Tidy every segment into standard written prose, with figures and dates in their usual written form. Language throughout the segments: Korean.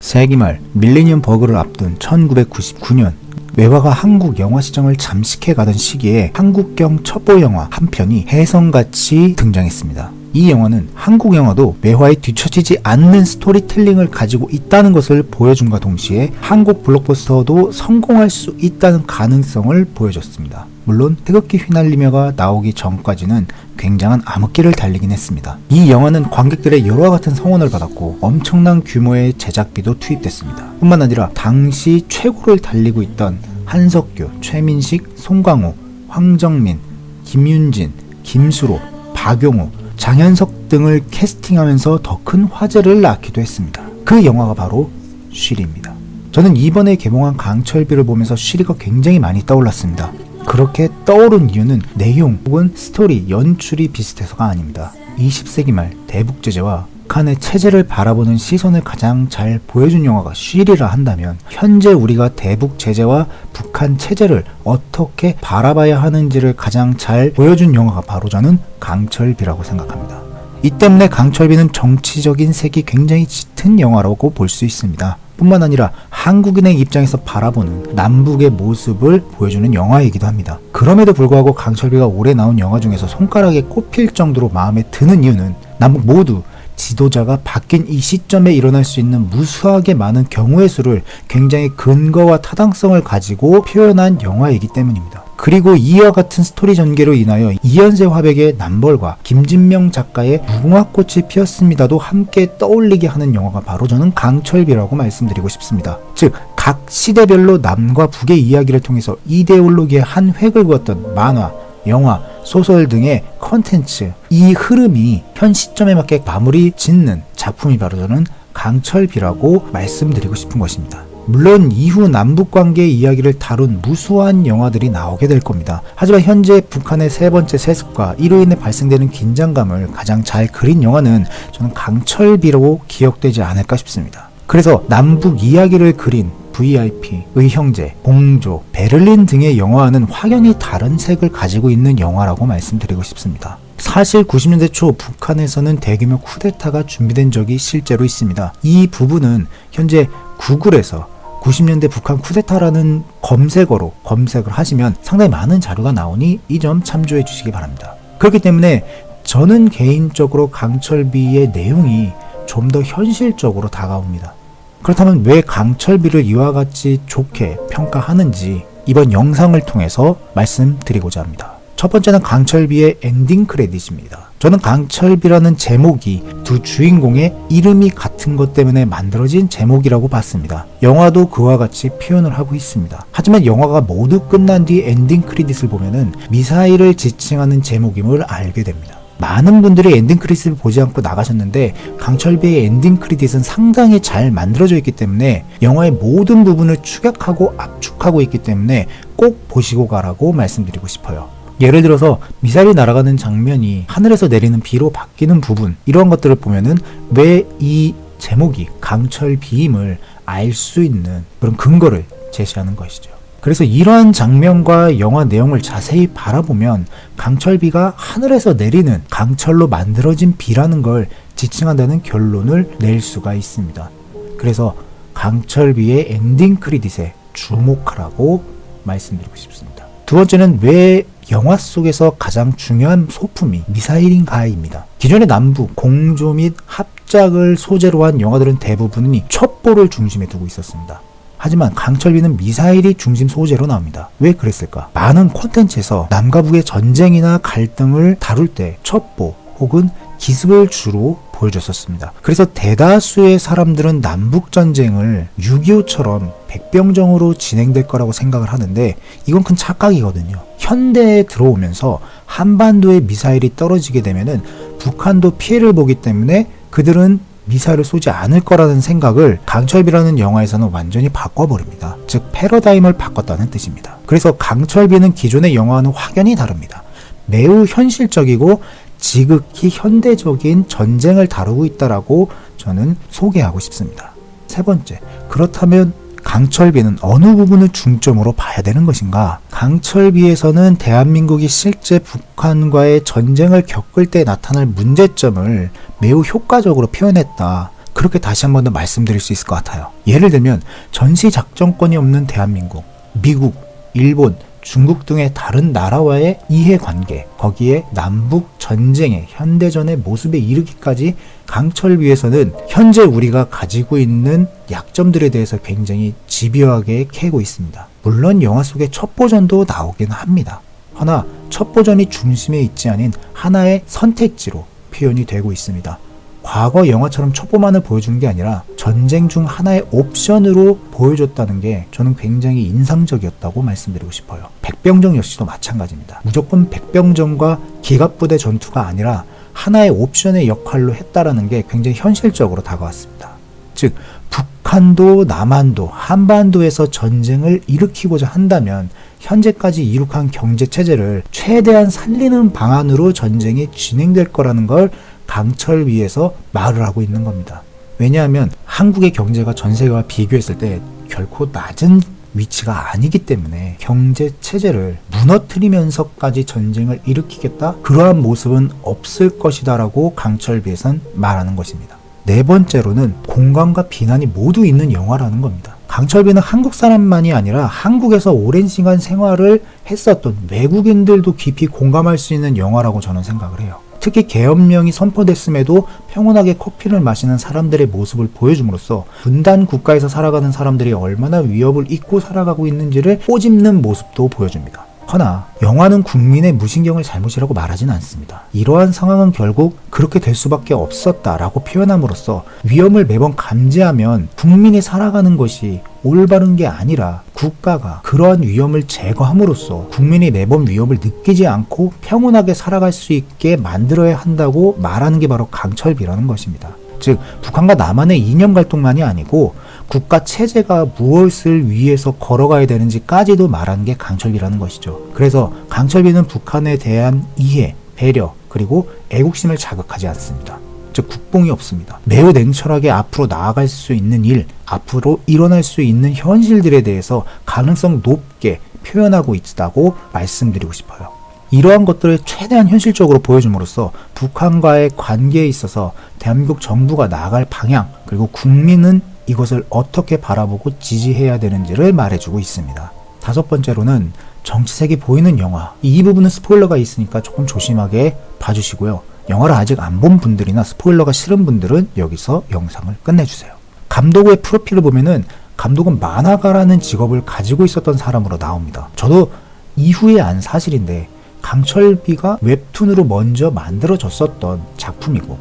세기 말 밀레니엄 버그를 앞둔 1999년 외화가 한국 영화 시장을 잠식해가던 시기에 한국경 첩보 영화 한 편이 혜성같이 등장했습니다. 이 영화는 한국 영화도 외화에 뒤처지지 않는 스토리텔링을 가지고 있다는 것을 보여줌과 동시에 한국 블록버스터도 성공할 수 있다는 가능성을 보여줬습니다. 물론 태극기 휘날리며가 나오기 전까지는 굉장한 암흑기를 달리긴 했습니다. 이 영화는 관객들의 열화 같은 성원을 받았고 엄청난 규모의 제작비도 투입됐습니다. 뿐만 아니라 당시 최고를 달리고 있던 한석규, 최민식, 송강호, 황정민, 김윤진, 김수로, 박용우, 장현석 등을 캐스팅하면서 더 큰 화제를 낳기도 했습니다. 그 영화가 바로 쉬리입니다. 저는 이번에 개봉한 강철비를 보면서 쉬리가 굉장히 많이 떠올랐습니다. 그렇게 떠오른 이유는 내용 혹은 스토리, 연출이 비슷해서가 아닙니다. 20세기 말 대북제재와 북한의 체제를 바라보는 시선을 가장 잘 보여준 영화가 쉬리라 한다면 현재 우리가 대북 제재와 북한 체제를 어떻게 바라봐야 하는지를 가장 잘 보여준 영화가 바로 저는 강철비라고 생각합니다. 이 때문에 강철비는 정치적인 색이 굉장히 짙은 영화라고 볼 수 있습니다. 뿐만 아니라 한국인의 입장에서 바라보는 남북의 모습을 보여주는 영화이기도 합니다. 그럼에도 불구하고 강철비가 올해 나온 영화 중에서 손가락에 꼽힐 정도로 마음에 드는 이유는 남북 모두 지도자가 바뀐 이 시점에 일어날 수 있는 무수하게 많은 경우의 수를 굉장히 근거와 타당성을 가지고 표현한 영화이기 때문입니다. 그리고 이와 같은 스토리 전개로 인하여 이현세 화백의 남벌과 김진명 작가의 무궁화꽃이 피었습니다도 함께 떠올리게 하는 영화가 바로 저는 강철비라고 말씀드리고 싶습니다. 즉, 각 시대별로 남과 북의 이야기를 통해서 이데올로기의 한 획을 그었던 만화, 영화, 소설 등의 컨텐츠, 이 흐름이 현 시점에 맞게 마무리 짓는 작품이 바로 저는 강철비라고 말씀드리고 싶은 것입니다. 물론 이후 남북관계의 이야기를 다룬 무수한 영화들이 나오게 될 겁니다. 하지만 현재 북한의 세 번째 세습과 이로 인해 발생되는 긴장감을 가장 잘 그린 영화는 저는 강철비라고 기억되지 않을까 싶습니다. 그래서 남북 이야기를 그린 VIP, 의형제, 공조, 베를린 등의 영화와는 확연히 다른 색을 가지고 있는 영화라고 말씀드리고 싶습니다. 사실 90년대 초 북한에서는 대규모 쿠데타가 준비된 적이 실제로 있습니다. 이 부분은 현재 구글에서 90년대 북한 쿠데타라는 검색어로 검색을 하시면 상당히 많은 자료가 나오니 이 점 참조해 주시기 바랍니다. 그렇기 때문에 저는 개인적으로 강철비의 내용이 좀 더 현실적으로 다가옵니다. 그렇다면 왜 강철비를 이와 같이 좋게 평가하는지 이번 영상을 통해서 말씀드리고자 합니다. 첫 번째는 강철비의 엔딩 크레딧입니다. 저는 강철비라는 제목이 두 주인공의 이름이 같은 것 때문에 만들어진 제목이라고 봤습니다. 영화도 그와 같이 표현을 하고 있습니다. 하지만 영화가 모두 끝난 뒤 엔딩 크레딧을 보면은 미사일을 지칭하는 제목임을 알게 됩니다. 많은 분들이 엔딩 크레딧을 보지 않고 나가셨는데 강철비의 엔딩 크레딧은 상당히 잘 만들어져 있기 때문에 영화의 모든 부분을 축약하고 압축하고 있기 때문에 꼭 보시고 가라고 말씀드리고 싶어요. 예를 들어서 미사일이 날아가는 장면이 하늘에서 내리는 비로 바뀌는 부분, 이런 것들을 보면은 왜 이 제목이 강철비임을 알 수 있는 그런 근거를 제시하는 것이죠. 그래서 이러한 장면과 영화 내용을 자세히 바라보면 강철비가 하늘에서 내리는 강철로 만들어진 비라는 걸 지칭한다는 결론을 낼 수가 있습니다. 그래서 강철비의 엔딩 크레딧에 주목하라고 말씀드리고 싶습니다. 두 번째는 왜 영화 속에서 가장 중요한 소품이 미사일인가입니다. 기존의 남북 공조 및 합작을 소재로 한 영화들은 대부분이 첩보를 중심에 두고 있었습니다. 하지만 강철비는 미사일이 중심 소재로 나옵니다. 왜 그랬을까? 많은 콘텐츠에서 남과 북의 전쟁이나 갈등을 다룰 때 첩보 혹은 기습을 주로 보여줬었습니다. 그래서 대다수의 사람들은 남북전쟁을 6.25처럼 백병정으로 진행될 거라고 생각을 하는데 이건 큰 착각이거든요. 현대에 들어오면서 한반도에 미사일이 떨어지게 되면은 북한도 피해를 보기 때문에 그들은 미사일을 쏘지 않을 거라는 생각을 강철비라는 영화에서는 완전히 바꿔버립니다. 즉 패러다임을 바꿨다는 뜻입니다. 그래서 강철비는 기존의 영화와는 확연히 다릅니다. 매우 현실적이고 지극히 현대적인 전쟁을 다루고 있다라고 저는 소개하고 싶습니다. 세 번째, 그렇다면 강철비는 어느 부분을 중점으로 봐야 되는 것인가? 강철비에서는 대한민국이 실제 북한과의 전쟁을 겪을 때 나타날 문제점을 매우 효과적으로 표현했다. 그렇게 다시 한 번 더 말씀드릴 수 있을 것 같아요. 예를 들면 전시 작전권이 없는 대한민국, 미국, 일본, 중국 등의 다른 나라와의 이해관계, 거기에 남북 전쟁의 현대전의 모습에 이르기까지 강철비에서는 현재 우리가 가지고 있는 약점들에 대해서 굉장히 집요하게 캐고 있습니다. 물론 영화 속에 첩보전도 나오긴 합니다. 허나 첩보전이 중심에 있지 않은 하나의 선택지로 표현이 되고 있습니다. 과거 영화처럼 첩보만을 보여주는 게 아니라 전쟁 중 하나의 옵션으로 보여줬다는 게 저는 굉장히 인상적이었다고 말씀드리고 싶어요. 백병전 역시도 마찬가지입니다. 무조건 백병전과 기갑부대 전투가 아니라 하나의 옵션의 역할로 했다라는 게 굉장히 현실적으로 다가왔습니다. 즉 북한도 남한도 한반도에서 전쟁을 일으키고자 한다면 현재까지 이룩한 경제체제를 최대한 살리는 방안으로 전쟁이 진행될 거라는 걸 강철위에서 말을 하고 있는 겁니다. 왜냐하면 한국의 경제가 전 세계와 비교했을 때 결코 낮은 위치가 아니기 때문에 경제체제를 무너뜨리면서까지 전쟁을 일으키겠다? 그러한 모습은 없을 것이다 라고 강철비에선 말하는 것입니다. 네 번째로는 공감과 비난이 모두 있는 영화라는 겁니다. 강철비는 한국 사람만이 아니라 한국에서 오랜 시간 생활을 했었던 외국인들도 깊이 공감할 수 있는 영화라고 저는 생각을 해요. 특히 계엄령이 선포됐음에도 평온하게 커피를 마시는 사람들의 모습을 보여줌으로써 분단 국가에서 살아가는 사람들이 얼마나 위협을 잊고 살아가고 있는지를 꼬집는 모습도 보여줍니다. 허나 영화는 국민의 무신경을 잘못이라고 말하진 않습니다. 이러한 상황은 결국 그렇게 될 수밖에 없었다라고 표현함으로써 위험을 매번 감지하면 국민이 살아가는 것이 올바른 게 아니라 국가가 그러한 위험을 제거함으로써 국민이 매번 위협을 느끼지 않고 평온하게 살아갈 수 있게 만들어야 한다고 말하는 게 바로 강철비라는 것입니다. 즉 북한과 남한의 이념 갈등만이 아니고 국가 체제가 무엇을 위해서 걸어가야 되는지까지도 말하는 게 강철비라는 것이죠. 그래서 강철비는 북한에 대한 이해, 배려, 그리고 애국심을 자극하지 않습니다. 즉 국뽕이 없습니다. 매우 냉철하게 앞으로 나아갈 수 있는 일, 앞으로 일어날 수 있는 현실들에 대해서 가능성 높게 표현하고 있다고 말씀드리고 싶어요. 이러한 것들을 최대한 현실적으로 보여줌으로써 북한과의 관계에 있어서 대한민국 정부가 나아갈 방향, 그리고 국민은 이것을 어떻게 바라보고 지지해야 되는지를 말해주고 있습니다. 다섯 번째로는 정치색이 보이는 영화. 이 부분은 스포일러가 있으니까 조금 조심하게 봐주시고요. 영화를 아직 안 본 분들이나 스포일러가 싫은 분들은 여기서 영상을 끝내주세요. 감독의 프로필을 보면은 감독은 만화가라는 직업을 가지고 있었던 사람으로 나옵니다. 저도 이후에 안 사실인데 강철비가 웹툰으로 먼저 만들어졌었던 작품이고,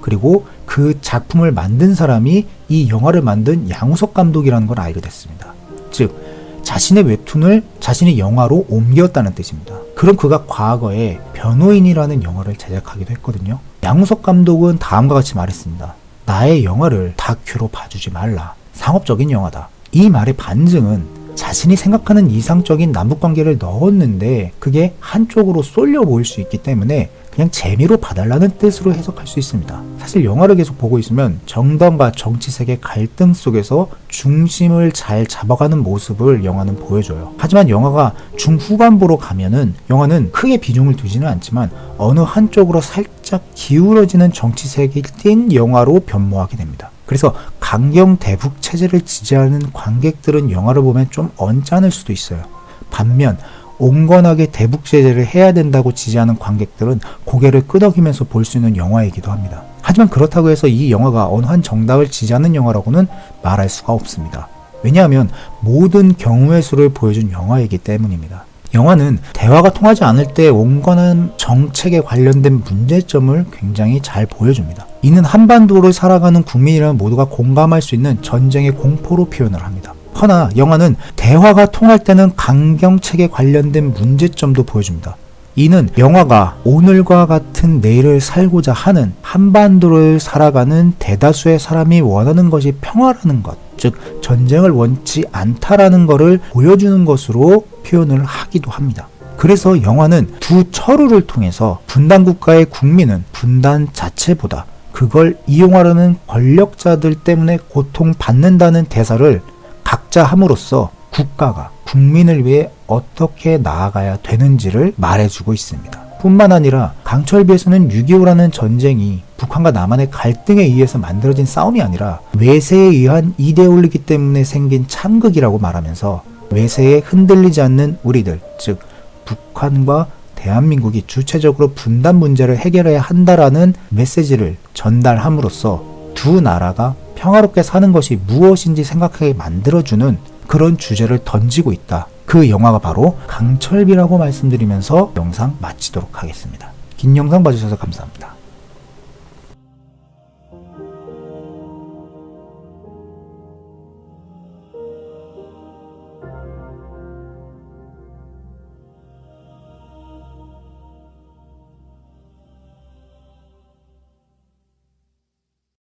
그리고 그 작품을 만든 사람이 이 영화를 만든 양우석 감독이라는 걸 알게 됐습니다. 즉 자신의 웹툰을 자신의 영화로 옮겼다는 뜻입니다. 그럼 그가 과거에 변호인이라는 영화를 제작하기도 했거든요. 양우석 감독은 다음과 같이 말했습니다. 나의 영화를 다큐로 봐주지 말라. 상업적인 영화다. 이 말의 반증은 자신이 생각하는 이상적인 남북관계를 넣었는데 그게 한쪽으로 쏠려 보일 수 있기 때문에 그냥 재미로 봐달라는 뜻으로 해석할 수 있습니다. 사실 영화를 계속 보고 있으면 정당과 정치색의 갈등 속에서 중심을 잘 잡아가는 모습을 영화는 보여줘요. 하지만 영화가 중후반부로 가면은 영화는 크게 비중을 두지는 않지만 어느 한쪽으로 살짝 기울어지는 정치색이 띈 영화로 변모하게 됩니다. 그래서 강경 대북 체제를 지지하는 관객들은 영화를 보면 좀 언짢을 수도 있어요. 반면 온건하게 대북 제재를 해야 된다고 지지하는 관객들은 고개를 끄덕이면서 볼 수 있는 영화이기도 합니다. 하지만 그렇다고 해서 이 영화가 어느 한 정당을 지지하는 영화라고는 말할 수가 없습니다. 왜냐하면 모든 경우의 수를 보여준 영화이기 때문입니다. 영화는 대화가 통하지 않을 때 온건한 정책에 관련된 문제점을 굉장히 잘 보여줍니다. 이는 한반도를 살아가는 국민이라면 모두가 공감할 수 있는 전쟁의 공포로 표현을 합니다. 허나 영화는 대화가 통할 때는 강경책에 관련된 문제점도 보여줍니다. 이는 영화가 오늘과 같은 내일을 살고자 하는 한반도를 살아가는 대다수의 사람이 원하는 것이 평화라는 것, 즉 전쟁을 원치 않다라는 것을 보여주는 것으로 표현을 하기도 합니다. 그래서 영화는 두 철우를 통해서 분단국가의 국민은 분단 자체보다 그걸 이용하려는 권력자들 때문에 고통받는다는 대사를 각자 함으로써 국가가 국민을 위해 어떻게 나아가야 되는지를 말해주고 있습니다. 뿐만 아니라 강철비에서는 6.25라는 전쟁이 북한과 남한의 갈등에 의해서 만들어진 싸움이 아니라 외세에 의한 이데올로기 때문에 생긴 참극이라고 말하면서 외세에 흔들리지 않는 우리들, 즉 북한과 대한민국이 주체적으로 분단 문제를 해결해야 한다라는 메시지를 전달함으로써 두 나라가 평화롭게 사는 것이 무엇인지 생각하게 만들어주는 그런 주제를 던지고 있다. 그 영화가 바로 강철비라고 말씀드리면서 영상 마치도록 하겠습니다. 긴 영상 봐주셔서 감사합니다.